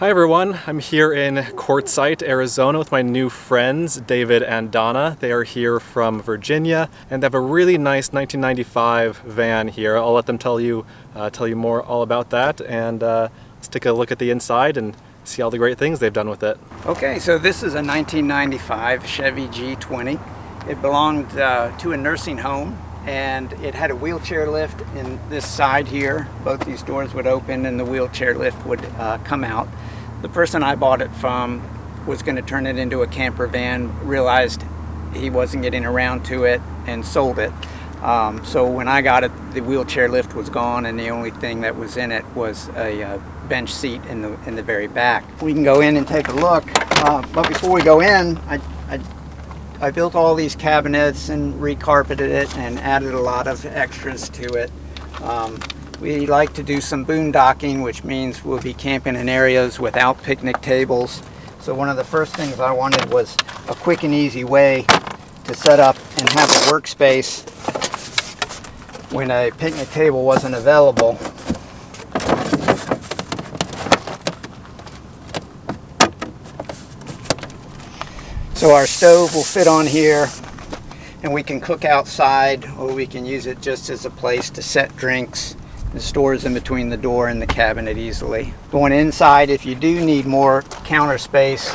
Hi everyone, I'm here in Quartzsite, Arizona with my new friends, David and Donna. They are here from Virginia and they have a really nice 1995 van here. I'll let them tell you more all about that, and let's take a look at the inside and see all the great things they've done with it. Okay, so this is a 1995 Chevy G20. It belonged to a nursing home, and it had a wheelchair lift in this side here. Both these doors would open and the wheelchair lift would come out. The person I bought it from was going to turn it into a camper van, realized he wasn't getting around to it, and sold it. So when I got it, the wheelchair lift was gone, and the only thing that was in it was a bench seat in the very back. We can go in and take a look, but before we go in, I built all these cabinets and recarpeted it and added a lot of extras to it. We like to do some boondocking, which means we'll be camping in areas without picnic tables. So one of the first things I wanted was a quick and easy way to set up and have a workspace when a picnic table wasn't available. So our stove will fit on here, and we can cook outside, or we can use it just as a place to set drinks. The stores in between the door and the cabinet easily. Going inside, if you do need more counter space,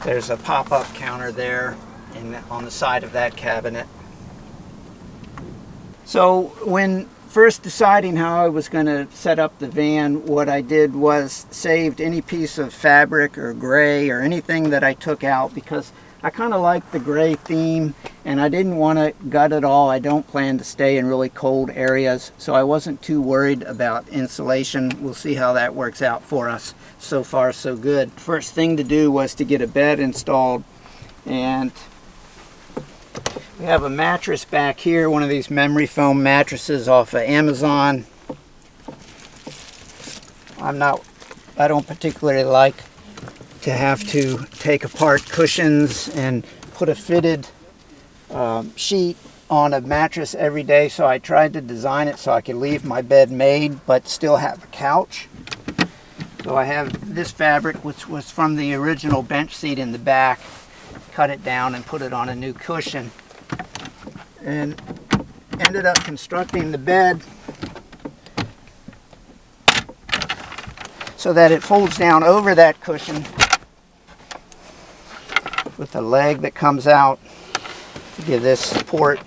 there's a pop-up counter there on the side of that cabinet. So when first deciding how I was going to set up the van, what I did was saved any piece of fabric or gray or anything that I took out, because I kind of like the gray theme and I didn't want to gut it all. I don't plan to stay in really cold areas, so I wasn't too worried about insulation. We'll see how that works out for us. So far so good. First thing to do was to get a bed installed, and we have a mattress back here, one of these memory foam mattresses off of Amazon. I don't particularly like to have to take apart cushions and put a fitted sheet on a mattress every day, so I tried to design it so I could leave my bed made but still have a couch. So I have this fabric, which was from the original bench seat in the back, cut it down and put it on a new cushion, and ended up constructing the bed so that it folds down over that cushion with a leg that comes out to give this support.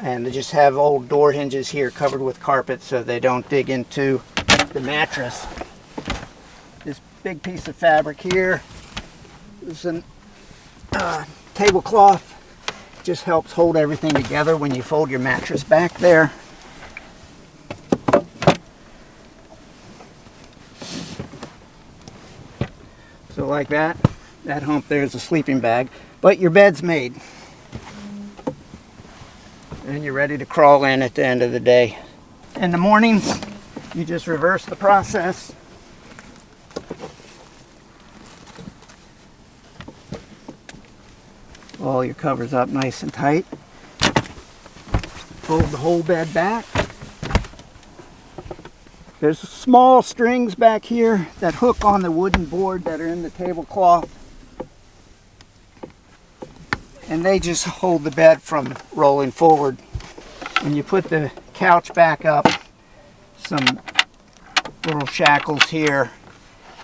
And they just have old door hinges here covered with carpet so they don't dig into the mattress. This big piece of fabric here is a tablecloth. Just helps hold everything together when you fold your mattress back there. So like that. That hump there is a sleeping bag, but your bed's made. And you're ready to crawl in at the end of the day. In the mornings, you just reverse the process. All your covers up nice and tight. Fold the whole bed back. There's small strings back here that hook on the wooden board that are in the tablecloth, and they just hold the bed from rolling forward. When you put the couch back up, some little shackles here,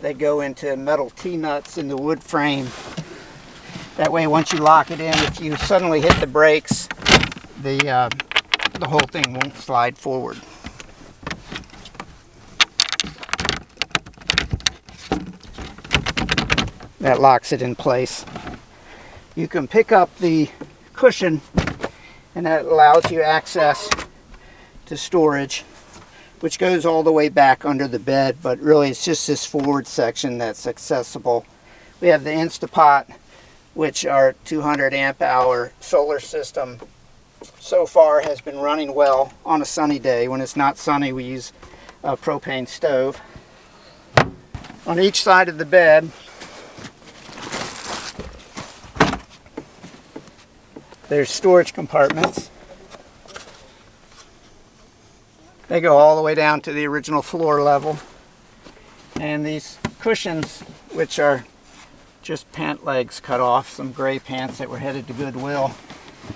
they go into metal T-nuts in the wood frame. That way, once you lock it in, if you suddenly hit the brakes, the whole thing won't slide forward. That locks it in place. You can pick up the cushion, and that allows you access to storage, which goes all the way back under the bed, but really it's just this forward section that's accessible. We have the Instapot, which our 200 amp hour solar system so far has been running well on a sunny day. When it's not sunny, we use a propane stove. On each side of the bed, there's storage compartments. They go all the way down to the original floor level. And these cushions, which are just pant legs cut off, some gray pants that were headed to Goodwill,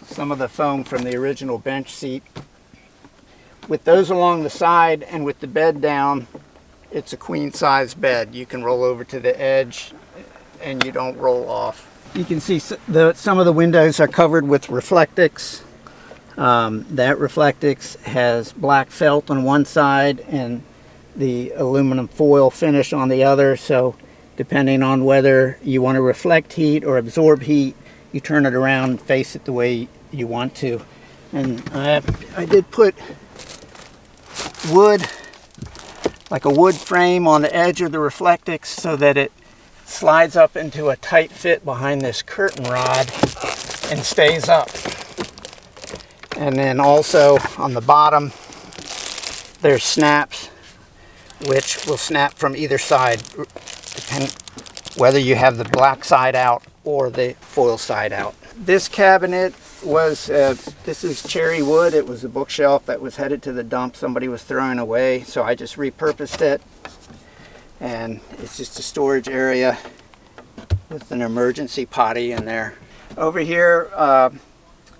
some of the foam from the original bench seat. With those along the side and with the bed down, it's a queen size bed. You can roll over to the edge and you don't roll off. You can see some of the windows are covered with Reflectix. That Reflectix has black felt on one side and the aluminum foil finish on the other, so depending on whether you want to reflect heat or absorb heat, you turn it around and face it the way you want to. And I did put wood, like a wood frame on the edge of the Reflectix so that it slides up into a tight fit behind this curtain rod and stays up. And then also on the bottom there's snaps which will snap from either side, depending whether you have the black side out or the foil side out. This cabinet was, this is cherry wood. It was a bookshelf that was headed to the dump. Somebody was throwing away, so I just repurposed it. And it's just a storage area with an emergency potty in there. Over here,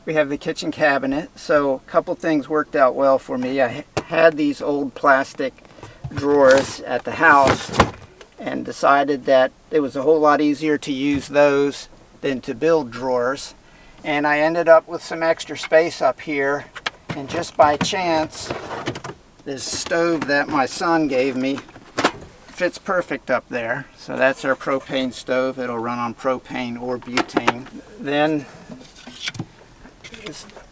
we have the kitchen cabinet. So a couple things worked out well for me. I had these old plastic drawers at the house and decided that it was a whole lot easier to use those than to build drawers. And I ended up with some extra space up here, and just by chance this stove that my son gave me fits perfect up there. So that's our propane stove. It'll run on propane or butane. Then,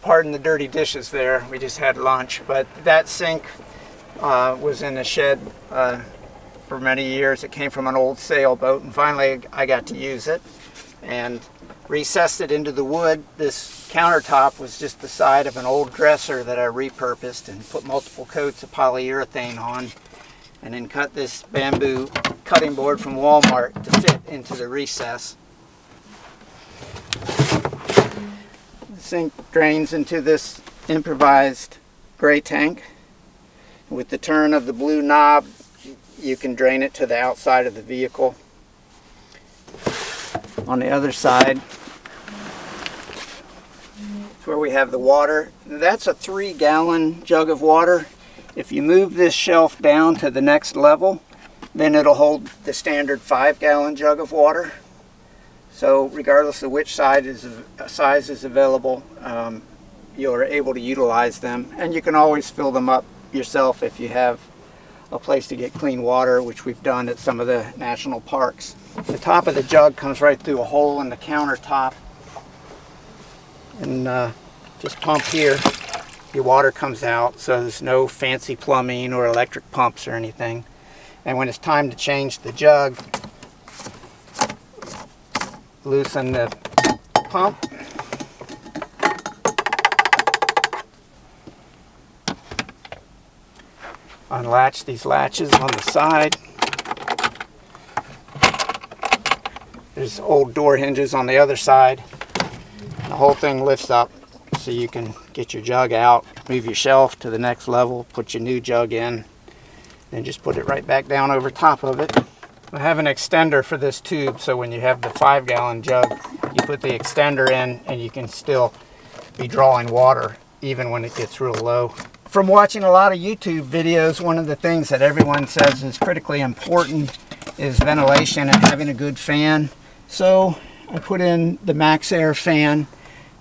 pardon the dirty dishes there, we just had lunch, but that sink was in a shed for many years. It came from an old sailboat, and finally I got to use it and recessed it into the wood. This countertop was just the side of an old dresser that I repurposed and put multiple coats of polyurethane on, and then cut this bamboo cutting board from Walmart to fit into the recess. The sink drains into this improvised gray tank. With the turn of the blue knob, you can drain it to the outside of the vehicle. On the other side, it's where we have the water. That's a 3-gallon jug of water. If you move this shelf down to the next level, then it'll hold the standard 5-gallon jug of water. So regardless of which size is available, you're able to utilize them. And you can always fill them up yourself if you have a place to get clean water, which we've done at some of the national parks. The top of the jug comes right through a hole in the countertop, and just pump here, your water comes out, so there's no fancy plumbing or electric pumps or anything. And when it's time to change the jug, loosen the pump, unlatch these latches on the side. There's old door hinges on the other side. The whole thing lifts up so you can get your jug out, move your shelf to the next level, put your new jug in, then just put it right back down over top of it. I have an extender for this tube, so when you have the 5-gallon jug, you put the extender in and you can still be drawing water even when it gets real low. From watching a lot of YouTube videos, one of the things that everyone says is critically important is ventilation and having a good fan. So I put in the Max Air fan,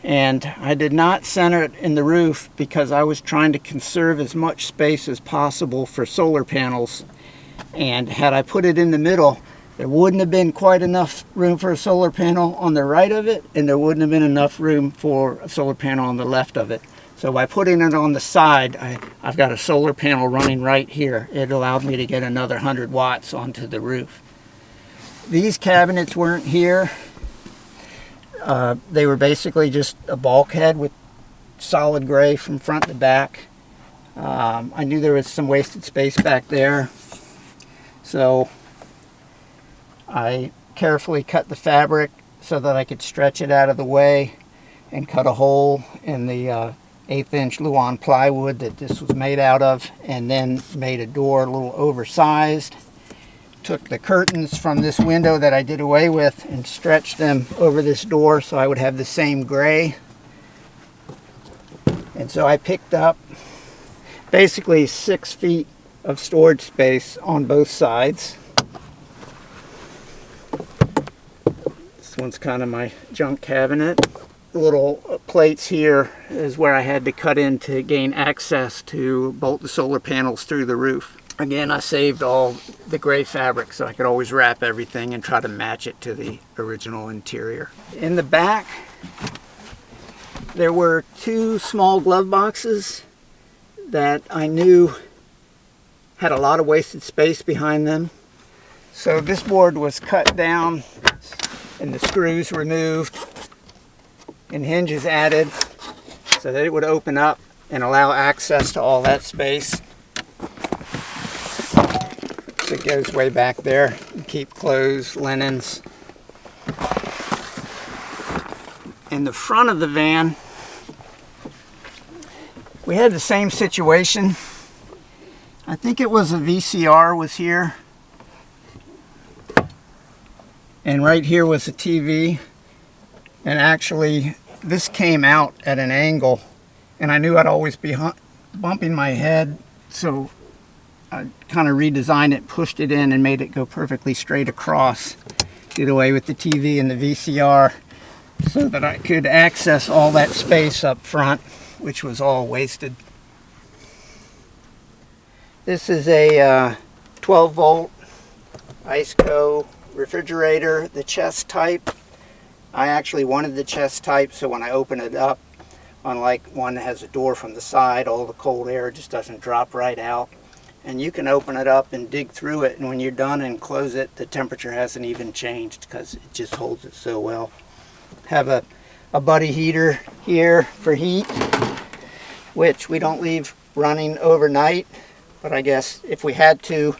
and I did not center it in the roof because I was trying to conserve as much space as possible for solar panels. And had I put it in the middle, there wouldn't have been quite enough room for a solar panel on the right of it, and there wouldn't have been enough room for a solar panel on the left of it. So by putting it on the side, I've got a solar panel running right here. It allowed me to get another 100 watts onto the roof. These cabinets weren't here. They were basically just a bulkhead with solid gray from front to back. I knew there was some wasted space back there, so I carefully cut the fabric so that I could stretch it out of the way and cut a hole in the 1/8-inch Luan plywood that this was made out of, and then made a door a little oversized. took the curtains from this window that I did away with and stretched them over this door so I would have the same gray. And so I picked up basically 6 feet of storage space on both sides. This one's kind of my junk cabinet. The little plates here is where I had to cut in to gain access to bolt the solar panels through the roof. Again, I saved all the gray fabric so I could always wrap everything and try to match it to the original interior. In the back, there were 2 small glove boxes that I knew had a lot of wasted space behind them. So this board was cut down and the screws removed and hinges added so that it would open up and allow access to all that space. So it goes way back there. You keep clothes, linens. In the front of the van, we had the same situation. I think it was a VCR was here. And right here was a TV. And actually, this came out at an angle. And I knew I'd always be bumping my head. So I kind of redesigned it, pushed it in, and made it go perfectly straight across. Did away with the TV and the VCR so that I could access all that space up front, which was all wasted. This is a 12-volt IceCo refrigerator, the chest type. I actually wanted the chest type, so when I open it up, unlike one that has a door from the side, all the cold air just doesn't drop right out. And you can open it up and dig through it, and when you're done and close it, the temperature hasn't even changed because it just holds it so well. Have a buddy heater here for heat, which we don't leave running overnight, but I guess if we had to,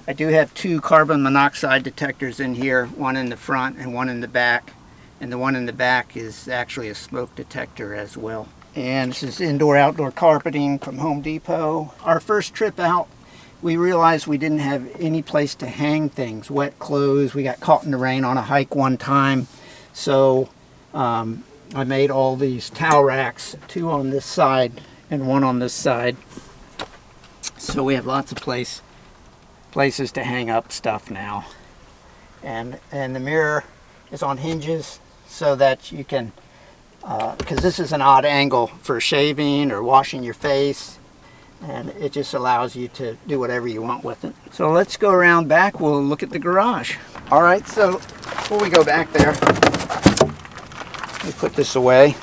I do have 2 carbon monoxide detectors in here, one in the front and one in the back. And the one in the back is actually a smoke detector as well. And this is indoor-outdoor carpeting from Home Depot. Our first trip out, we realized we didn't have any place to hang things, wet clothes. We got caught in the rain on a hike one time. So I made all these towel racks, 2 on this side and 1 on this side. So we have lots of places to hang up stuff now. And the mirror is on hinges so that you can, because this is an odd angle for shaving or washing your face, and it just allows you to do whatever you want with it. So let's go around back, we'll look at the garage. All right, so before we go back there, let me put this away.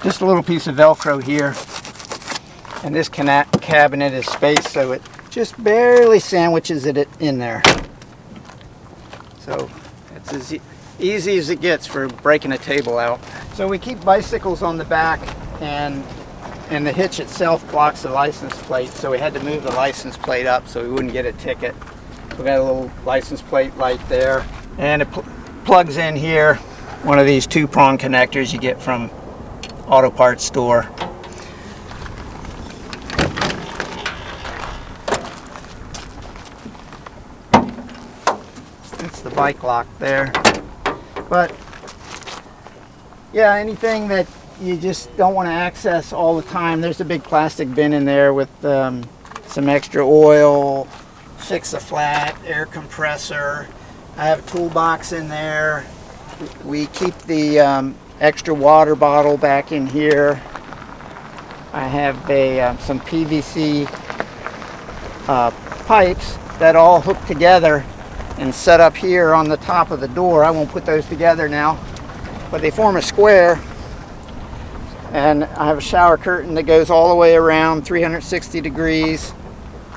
Just a little piece of Velcro here, and this cabinet is spaced so it just barely sandwiches it in there. So it's as easy as it gets for breaking a table out. So we keep bicycles on the back, and the hitch itself blocks the license plate, so we had to move the license plate up so we wouldn't get a ticket. We got a little license plate light there, and it plugs in here, one of these 2-prong connectors you get from auto parts store. That's the bike lock there. But yeah, anything that you just don't want to access all the time, there's a big plastic bin in there with some extra oil, fix a flat, air compressor. I have a toolbox in there. We keep the extra water bottle back in here. I have some PVC pipes that all hook together and set up here on the top of the door. I won't put those together now, but they form a square. And I have a shower curtain that goes all the way around 360 degrees.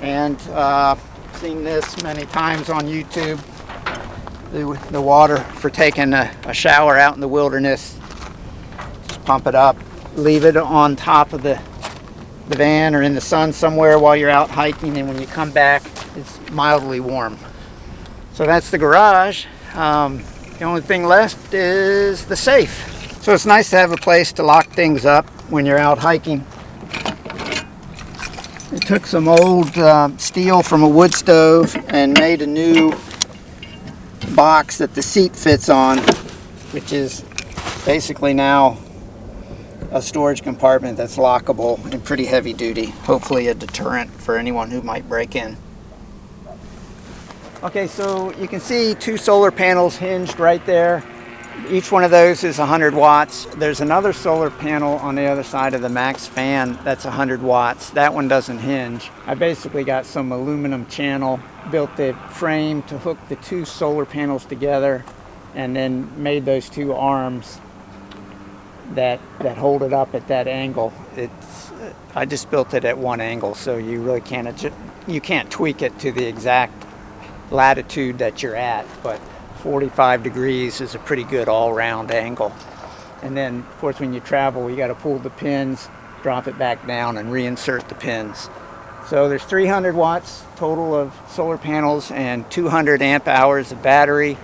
And seen this many times on YouTube. The water for taking a shower out in the wilderness. Just pump it up, leave it on top of the van or in the sun somewhere while you're out hiking, and when you come back, it's mildly warm. So that's the garage. The only thing left is the safe. So it's nice to have a place to lock things up when you're out hiking. I took some old steel from a wood stove and made a new box that the seat fits on, which is basically now a storage compartment that's lockable and pretty heavy duty. Hopefully a deterrent for anyone who might break in. Okay, so you can see 2 solar panels hinged right there. Each one of those is 100 watts. There's another solar panel on the other side of the max fan that's 100 watts. That one doesn't hinge. I basically got some aluminum channel, built the frame to hook the 2 solar panels together, and then made those 2 arms that hold it up at that angle. I just built it at one angle, so you really can't tweak it to the exact latitude that you're at, but 45 degrees is a pretty good all-round angle. And then of course when you travel, you got to pull the pins, drop it back down, and reinsert the pins. So there's 300 watts total of solar panels and 200 amp hours of battery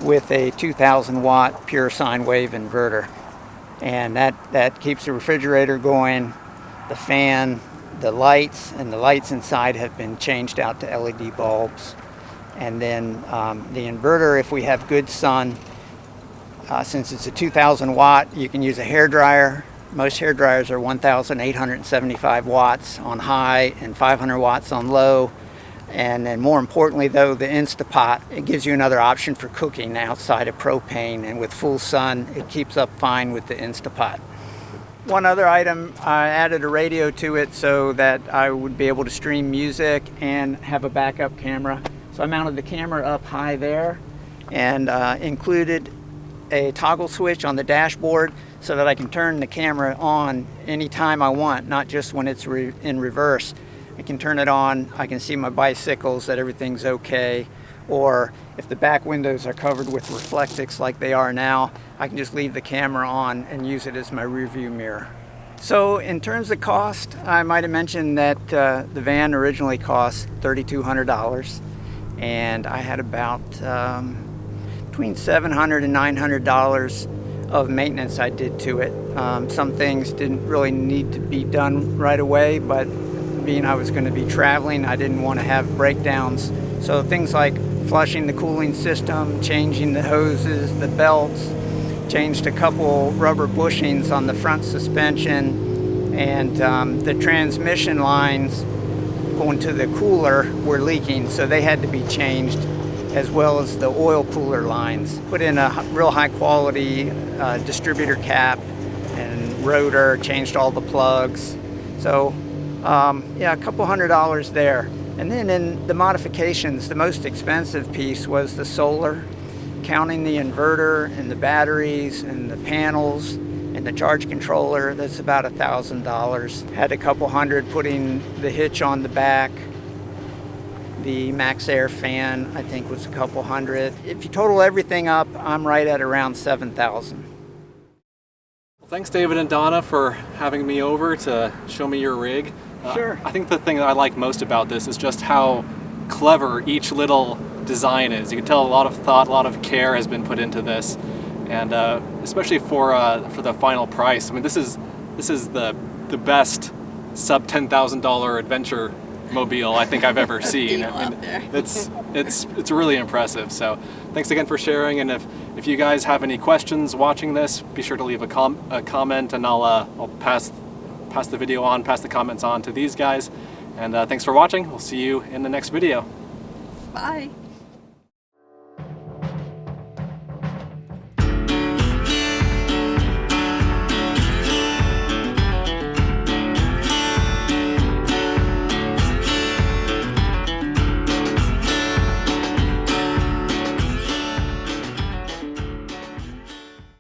with a 2000 watt pure sine wave inverter, and that keeps the refrigerator going, the fan, the lights, and the lights inside have been changed out to LED bulbs. And then the inverter, if we have good sun, since it's a 2000 watt, you can use a hairdryer. Most hair dryers are 1875 watts on high and 500 watts on low. And then more importantly though, the Instapot, it gives you another option for cooking outside of propane, and with full sun it keeps up fine with the Instapot. One other item, I added a radio to it so that I would be able to stream music and have a backup camera. So I mounted the camera up high there and included a toggle switch on the dashboard so that I can turn the camera on anytime I want, not just when it's in reverse. I can turn it on, I can see my bicycles, that everything's okay, or if the back windows are covered with reflectix like they are now, I can just leave the camera on and use it as my rear view mirror. So in terms of cost, I might have mentioned that the van originally cost $3,200, and I had about between $700 and $900 of maintenance I did to it. Some things didn't really need to be done right away, but being I was going to be traveling, I didn't want to have breakdowns. So things like flushing the cooling system, changing the hoses, the belts, changed a couple rubber bushings on the front suspension, and the transmission lines going to the cooler were leaking, so they had to be changed, as well as the oil cooler lines. Put in a real high quality distributor cap and rotor, changed all the plugs. So yeah, a couple $100 there. And then in the modifications, the most expensive piece was the solar, counting the inverter and the batteries and the panels and the charge controller. That's about $1,000. Had a couple hundred putting the hitch on the back. The max air fan, I think, was a couple hundred. If you total everything up, I'm right at around $7,000. Thanks, David and Donna, for having me over to show me your rig. Sure. I think the thing that I like most about this is just how clever each little design is. You can tell a lot of thought, a lot of care has been put into this, and especially for the final price. I mean, this is the best sub $10,000 adventure mobile I think I've ever seen. I mean, it's really impressive. So thanks again for sharing, and if you guys have any questions watching this, be sure to leave a comment, and I'll pass the video on, pass the comments on to these guys. And thanks for watching. We'll see you in the next video. Bye.